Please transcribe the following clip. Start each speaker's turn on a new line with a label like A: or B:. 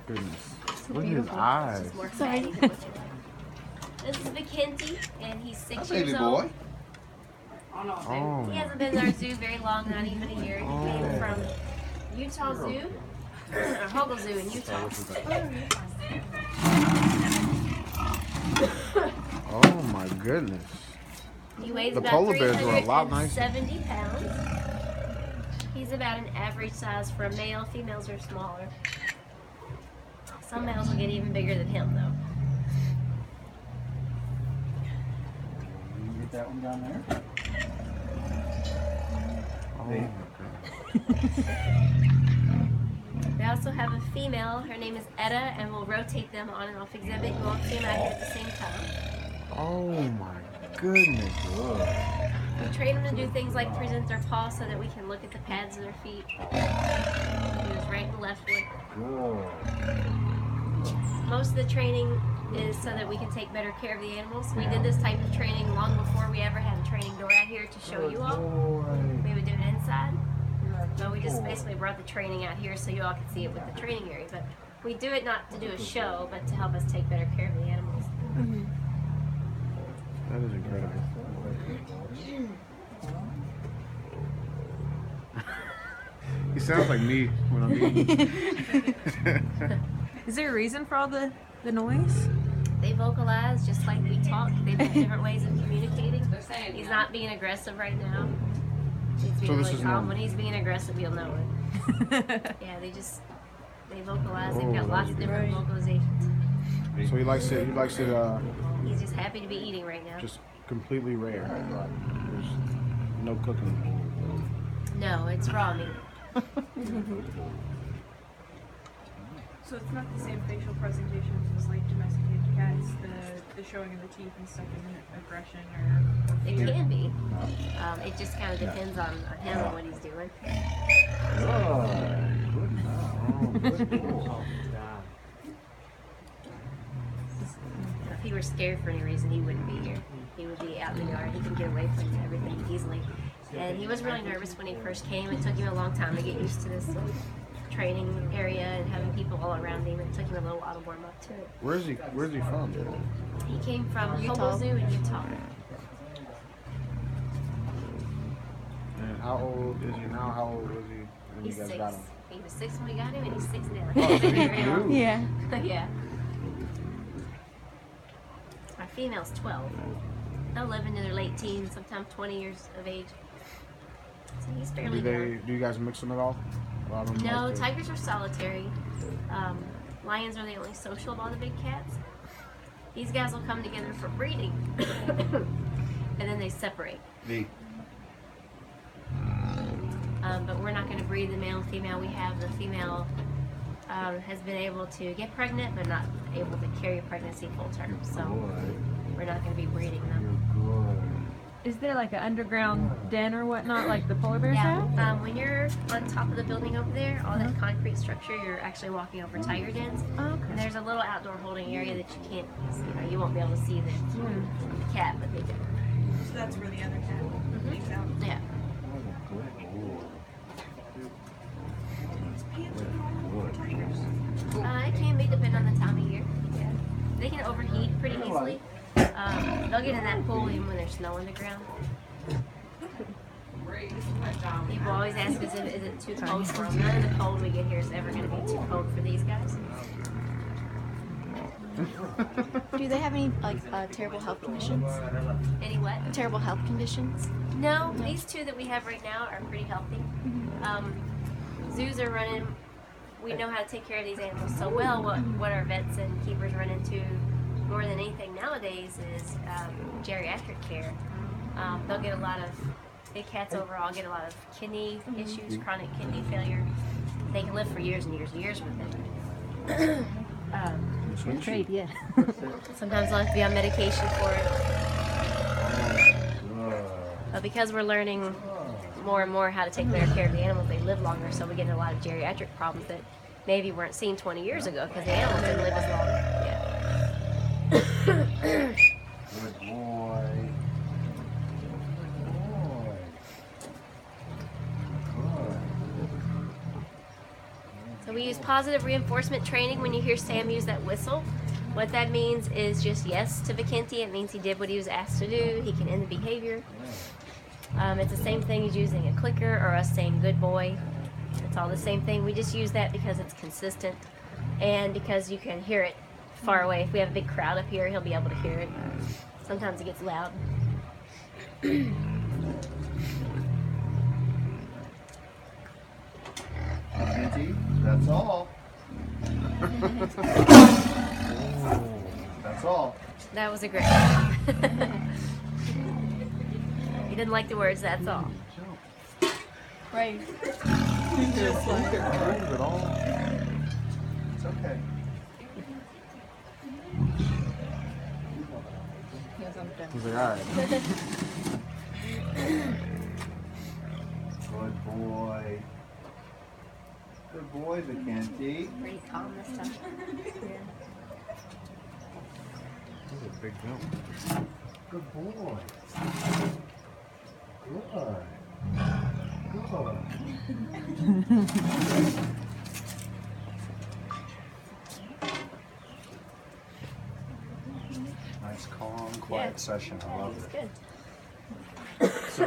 A: goodness. Look at his eyes.
B: More fatty than what you like. This is McKenzie, and he's 6 years old.
A: Oh.
B: He hasn't been in our zoo very long, not even a year. He came from Utah Zoo, or Hogle Zoo in Utah.
A: Oh my goodness.
B: He weighs
A: The
B: about
A: polar bears were a lot
B: 370 pounds. He's about an average size for a male. Females are smaller. Some males will get even bigger than him, though.
C: You get that one down there?
A: Oh
B: We also have a female. Her name is Etta, and we'll rotate them on and off exhibit. You won't see them out here at the same time.
A: Oh my goodness.
B: We train them to do things like present their paw so that we can look at the pads of their feet. Use right and left one. Most of the training is so that we can take better care of the animals. We did this type of training long before we ever had a training door out here to show you all. We would do it inside. So we just basically brought the training out here so you all could see it with the training area. But we do it not to do a show, but to help us take better care of the animals.
A: That is incredible. He sounds like me when I'm eating.
D: Is there a reason for all the noise?
B: They vocalize just like we talk. They've got different ways of communicating. He's not being aggressive right now. He's being really calm. When he's being aggressive, you'll know it. Yeah, they vocalize. They've got lots of different vocalizations.
A: So he likes it.
B: He's just happy to be eating right now.
A: Just completely rare. There's no cooking.
B: No, it's raw meat.
D: So it's not the same facial presentations as like domesticated cats, the showing of the teeth and stuff isn't aggression or
B: It can be. It just kind of depends on him and what he's doing. If he were scared for any reason, he wouldn't be here. He would be out in the yard. He can get away from everything easily. And he was really nervous when he first came. It took him a long time to get used to this training area and having people all around him. It took him a little while to warm up to it.
A: Where's he from?
B: He came from Hogle Zoo in Utah.
A: And how old is he now? How old was he when
B: He's
A: you guys
B: 6.
A: got him?
B: He was 6 when we got him, and he's 6 now.
D: Yeah.
B: Yeah. Our female's 12. They'll live into their late teens, sometimes 20 years of age. So he's fairly young.
A: Do you guys mix them at all? A lot of them
B: No,
A: like to-
B: tigers are solitary. Lions are the only social of all the big cats. These guys will come together for breeding, and then they separate. But we're not going to breed the male and female. We have the female has been able to get pregnant, but not able to carry a pregnancy full term. So we're not going to be breeding them.
D: Is there like an underground den or whatnot like the polar bears have?
B: Yeah. When you're on top of the building over there, all that concrete structure, you're actually walking over tiger dens.
D: Oh, okay.
B: And there's a little outdoor holding area that you can't, you won't be able to see the cat, but they do.
D: So that's where the other cat hangs out.
B: Yeah. It can be depending on the time of year. Yeah. They can overheat pretty easily. They'll get in that pool even when there's snow on the ground. People always ask us if is it too cold for them. None of the cold we get here is ever going to be too cold for these guys.
E: Do they have any terrible health conditions?
B: Any what?
E: Terrible health conditions?
B: No, these two that we have right now are pretty healthy. Zoos are running, we know how to take care of these animals so well. What our vets and keepers run into more than anything nowadays is geriatric care. They'll get a lot of, big cats overall get a lot of kidney issues, chronic kidney failure. They can live for years and years and years with it.
E: Trade, yeah.
B: Sometimes they'll have to be on medication for it. But because we're learning more and more how to take better care of the animals, they live longer, so we get a lot of geriatric problems that maybe weren't seen 20 years ago because the animals didn't live as long. Yeah.
C: Good boy.
B: So we use positive reinforcement training when you hear Sam use that whistle. What that means is just yes to Vikinti. It means he did what he was asked to do. He can end the behavior. It's the same thing as using a clicker or us saying good boy. It's all the same thing. We just use that because it's consistent and because you can hear it far away. If we have a big crowd up here, he'll be able to hear it. Sometimes it gets loud.
C: Auntie, that's all. That's all.
B: That was a great. He didn't like the words, that's all.
E: Right.
A: Just like it at all.
C: It's okay.
A: He's like, all right.
C: Good boy. Good boy, Vikinti.
B: Pretty calm this time.
A: This is a big jump.
C: Good boy. Good. Good. Nice, calm, quiet session. I love
B: It's
C: it.
B: good.
C: So